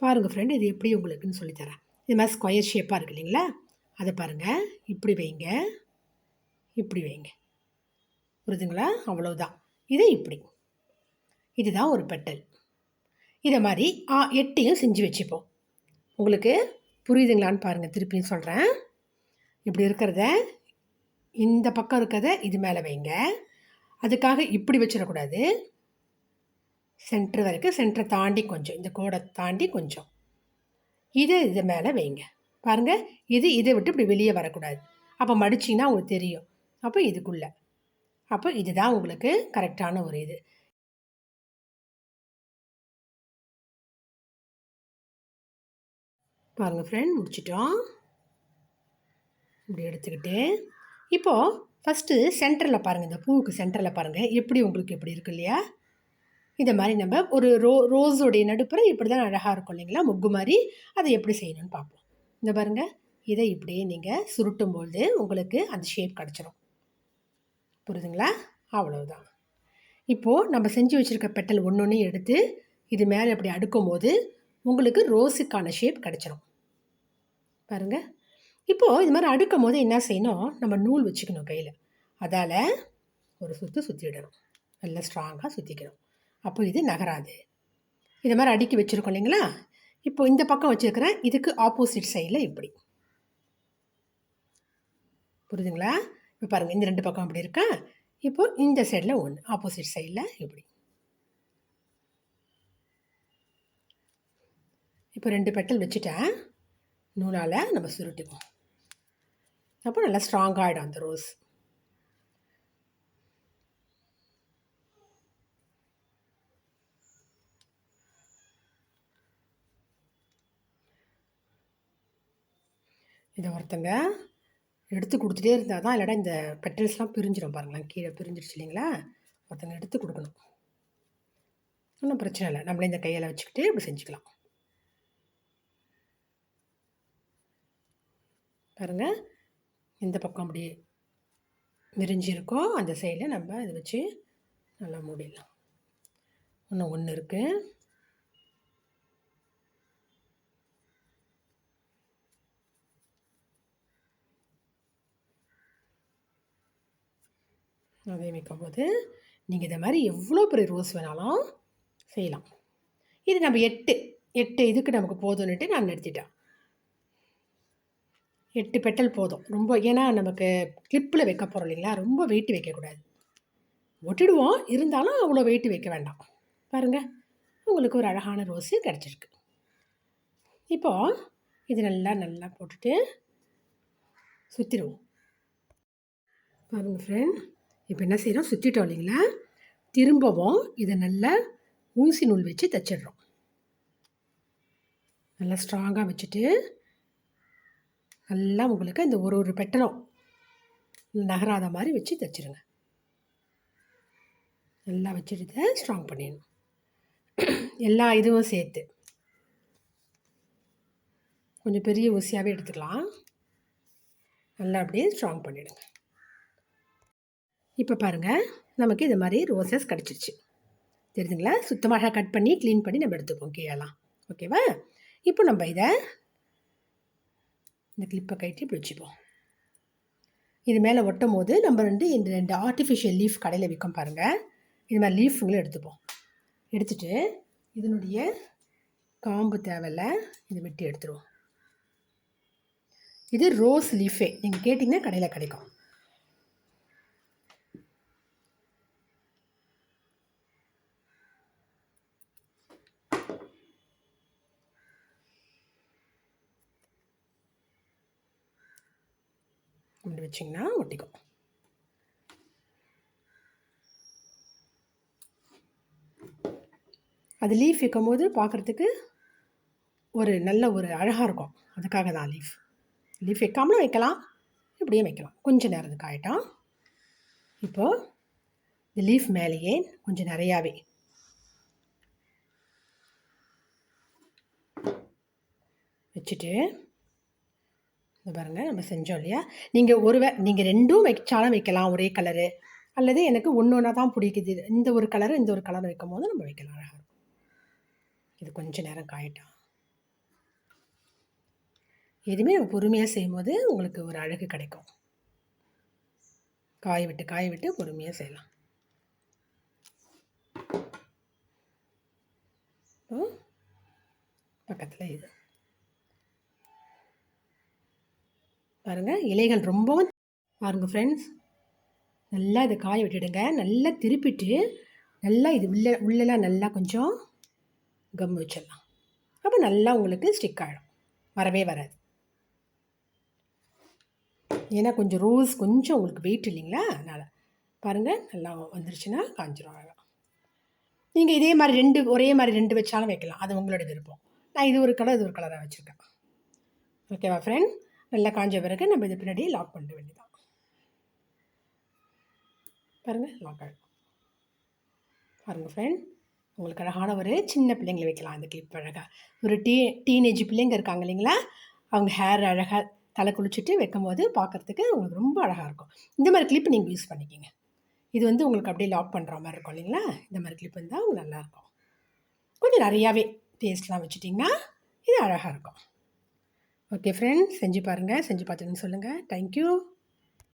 பாருங்கள் ஃப்ரெண்ட், இது எப்படி உங்களுக்குன்னு சொல்லித்தரேன். இது மாதிரி ஸ்கொயர் ஷேப்பாக இருக்குது இல்லைங்களா, அதை பாருங்கள். இப்படி வைங்க, இப்படி வைங்க, புரியுதுங்களா? அவ்வளவுதான். இதை இப்படி, இதுதான் ஒரு பெட்டல். இதை மாதிரி 8 செஞ்சு வச்சுப்போம். உங்களுக்கு புரியுதுங்களான்னு பாருங்கள். திருப்பியும் சொல்கிறேன். இப்படி இருக்கிறத இந்த பக்கம் இருக்கிறத இது மேலே வைங்க. அதுக்காக இப்படி வச்சிடக்கூடாது. சென்டர் வரைக்கும், சென்டரை தாண்டி கொஞ்சம், இந்த கோடை தாண்டி கொஞ்சம் இது மேலே வைங்க. பாருங்கள், இதை விட்டு இப்படி வெளியே வரக்கூடாது. அப்போ மடிச்சிங்கன்னா உங்களுக்கு தெரியும். அப்போ இதுக்குள்ளே, அப்போ இதுதான் உங்களுக்கு கரெக்டான ஒரு இது. பாருங்கள் ஃப்ரெண்ட், முடிச்சிட்டோம். இப்படி எடுத்துக்கிட்டு இப்போது ஃபஸ்ட்டு சென்டரில் பாருங்கள், இந்த பூவுக்கு சென்டரில் பாருங்கள் எப்படி உங்களுக்கு எப்படி இருக்கு இல்லையா. இதை மாதிரி நம்ம ஒரு ரோஸோடைய நடுப்புற இப்படி தான் அழகாக இருக்கும் இல்லைங்களா, முக்கு மாதிரி. அதை எப்படி செய்யணும்னு பார்ப்போம். இந்த பாருங்கள், இதை இப்படியே நீங்கள் சுருட்டும்போது உங்களுக்கு அந்த ஷேப் கிடச்சிரும். புரியுதுங்களா? அவ்வளவுதான். இப்போது நம்ம செஞ்சு வச்சுருக்க பெட்டல் ஒன்று எடுத்து இது மேலே அப்படி அடுக்கும் போது உங்களுக்கு ரோஸுக்கான ஷேப் கிடச்சிரும். பாருங்கள். இப்போது இது மாதிரி அடுக்கும் போது என்ன செய்யணும், நம்ம நூல் வச்சுக்கணும் கையில். அதால் ஒரு சுற்றிடணும், நல்லா ஸ்ட்ராங்காக சுற்றிக்கணும். அப்போ இது நகராது. இதை மாதிரி அடுக்கி வச்சுருக்கோம் இல்லைங்களா. இப்போது இந்த பக்கம் வச்சுருக்கிறேன், இதுக்கு ஆப்போசிட் சைடில் இப்படி, புரியுதுங்களா? இப்போ பாருங்கள், இந்த 2 பக்கம் அப்படி இருக்கா. இப்போது இந்த சைடில் ஒன்று, ஆப்போசிட் சைடில் இப்படி. இப்போ 2 பெட்டல் வச்சுட்டேன். நூலால் நம்ம சுருட்டிக்குவோம். அப்போ நல்லா ஸ்ட்ராங்காகிடும் அந்த ரோஸ். இதை ஒருத்தங்க எடுத்து கொடுத்துட்டே இருந்தால் தான், இல்லைடா இந்த பெட்டல்ஸ்லாம் பிரிஞ்சிடும். பாருங்களேன், கீழே பிரிஞ்சிடுச்சு இல்லைங்களா. ஒருத்தங்க எடுத்து கொடுக்கணும். ஒன்றும் பிரச்சனை இல்லை, நம்மளே இந்த கையில் வச்சுக்கிட்டு இப்படி செஞ்சுக்கலாம். பாருங்கள், இந்த பக்கம் அப்படி விரிஞ்சிருக்கோ அந்த சைடில் நம்ம இதை வச்சு நல்லா மூடிடலாம். இன்னும் ஒன்று இருக்குது. அதே வைக்கும்போது நீங்கள் இதை மாதிரி எவ்வளோ பெரிய ரோஸ் வேணாலும் செய்யலாம். இது நம்ம 8 இதுக்கு நமக்கு போதும்னுட்டு நான் நிறுத்திட்டேன். 8 பெட்டல் போதும் ரொம்ப. ஏன்னா நமக்கு கிளிப்பில் வைக்க போகிறோம் இல்லைங்களா, ரொம்ப வெயிட் வைக்கக்கூடாது. ஒட்டிடுவோம், இருந்தாலும் அவ்வளோ வெயிட் வைக்க வேண்டாம். பாருங்கள், உங்களுக்கு ஒரு அழகான ரோஸு கிடச்சிருக்கு. இப்போது இது நல்லா போட்டுட்டு சுற்றிடுவோம். பாருங்கள் ஃப்ரெண்ட், இப்போ என்ன செய்கிறோம், சுற்றிட்டோம் இல்லைங்களா. திரும்பவும் இதை நல்லா ஊசி நூல் வச்சு தைச்சிடுறோம். நல்லா ஸ்ட்ராங்காக வச்சுட்டு நல்லா உங்களுக்கு இந்த ஒரு பெட்டலும் நகராத மாதிரி வச்சு தைச்சிருங்க. நல்லா வச்சுட்டு ஸ்ட்ராங் பண்ணிடணும். எல்லா இதுவும் சேர்த்து கொஞ்சம் பெரிய ஊசியாகவே எடுத்துக்கலாம். நல்லா அப்படியே ஸ்ட்ராங் பண்ணிவிடுங்க. இப்போ பாருங்கள், நமக்கு இது மாதிரி ரோசஸ் கிடச்சிருச்சு. தெரியுதுங்களா? சுத்தமாக கட் பண்ணி க்ளீன் பண்ணி நம்ம எடுத்துப்போம் கீழெல்லாம். ஓகேவா? இப்போ நம்ம இதை இந்த கிளிப்பை கட்டி இப்படி வச்சுப்போம். இது மேலே ஒட்டும் போது நம்ம இந்த 2 ஆர்டிஃபிஷியல் லீஃப் கடையில் விற்கும் பாருங்கள், இது மாதிரி லீஃபுங்களும் எடுத்துப்போம். எடுத்துகிட்டு இதனுடைய காம்பு தேவையில்ல, இதை வெட்டி எடுத்துருவோம். இது ரோஸ் லீஃபே, நீங்கள் கேட்டிங்கன்னா கடையில் கிடைக்கும். அப்படி வச்சிங்கன்னா ஒட்டிக்கும். அது லீஃப் வைக்கும் போது பார்க்குறதுக்கு ஒரு நல்ல ஒரு அழகாக இருக்கும். அதுக்காக தான் லீஃப் வைக்காமலும் வைக்கலாம், இப்படியே வைக்கலாம். கொஞ்சம் நேரத்துக்கு ஆகிட்டோம். இப்போது இந்த லீஃப் மேலேயே கொஞ்சம் நிறையாவே வச்சுட்டு இந்த பாருங்கள், நம்ம செஞ்சோம் இல்லையா. நீங்கள் 2 வச்சாலும் வைக்கலாம், ஒரே கலரு. அல்லது எனக்கு ஒன்று தான் பிடிக்குது, இந்த ஒரு கலரு இந்த ஒரு கலர் வைக்கும் போது நம்ம வைக்கலாம், அழகாக இருக்கும். இது கொஞ்சம் நேரம் காயிட்டோம். எதுவுமே நம்ம பொறுமையாக செய்யும்போது உங்களுக்கு ஒரு அழகு கிடைக்கும். காய விட்டு பொறுமையாக செய்யலாம். பக்கத்தில் இது பாருங்கள், இலைகள் ரொம்பவும் பாருங்கள் ஃப்ரெண்ட்ஸ், நல்லா இதை காய விட்டுடுங்க. நல்லா திருப்பிட்டு நல்லா இது உள்ளெல்லாம் நல்லா கொஞ்சம் கம் வச்சிடலாம். அப்போ நல்லா உங்களுக்கு ஸ்டிக் ஆகிடும், வரவே வராது. ஏன்னா கொஞ்சம் ரோஸ் கொஞ்சம் உங்களுக்கு வெயிட் இல்லைங்களா, அதனால் பாருங்கள் நல்லா வந்துருச்சுன்னா காஞ்சிரும் அழகாக. நீங்கள் இதே மாதிரி ஒரே மாதிரி 2 வச்சாலும் வைக்கலாம், அது உங்களோட விருப்பம். நான் இது ஒரு கலர் இது ஒரு கலராக வச்சுருக்கேன். ஓகேவா ஃப்ரெண்ட்? நல்லா காஞ்ச பிறகு நம்ம இது பின்னாடி லாக் பண்ண வேண்டியதான். பாருங்கள் லாக் ஆகிடும். பாருங்கள் ஃப்ரெண்ட், உங்களுக்கு அழகான ஒரு சின்ன பிள்ளைங்களை வைக்கலாம் அந்த கிளிப் அழகாக. ஒரு டீனேஜ் பிள்ளைங்க இருக்காங்க இல்லைங்களா, அவங்க ஹேர் அழகாக தலை குளிச்சுட்டு வைக்கும் போது பார்க்குறதுக்கு உங்களுக்கு ரொம்ப அழகாக இருக்கும். இந்த மாதிரி கிளிப் நீங்கள் யூஸ் பண்ணிக்கிங்க. இது வந்து உங்களுக்கு அப்படியே லாக் பண்ணுற மாதிரி இருக்கும் இல்லைங்களா, இந்த மாதிரி கிளிப் இருந்தால் உங்களுக்கு நல்லாயிருக்கும். கொஞ்சம் நிறையாவே பேஸ்ட்லாம் வச்சுட்டிங்கன்னா இது அழகாக இருக்கும். ஓகே ஃப்ரெண்ட்ஸ், செஞ்சு பாருங்கள். செஞ்சு பார்த்துன்னு சொல்லுங்கள். தேங்க்யூ.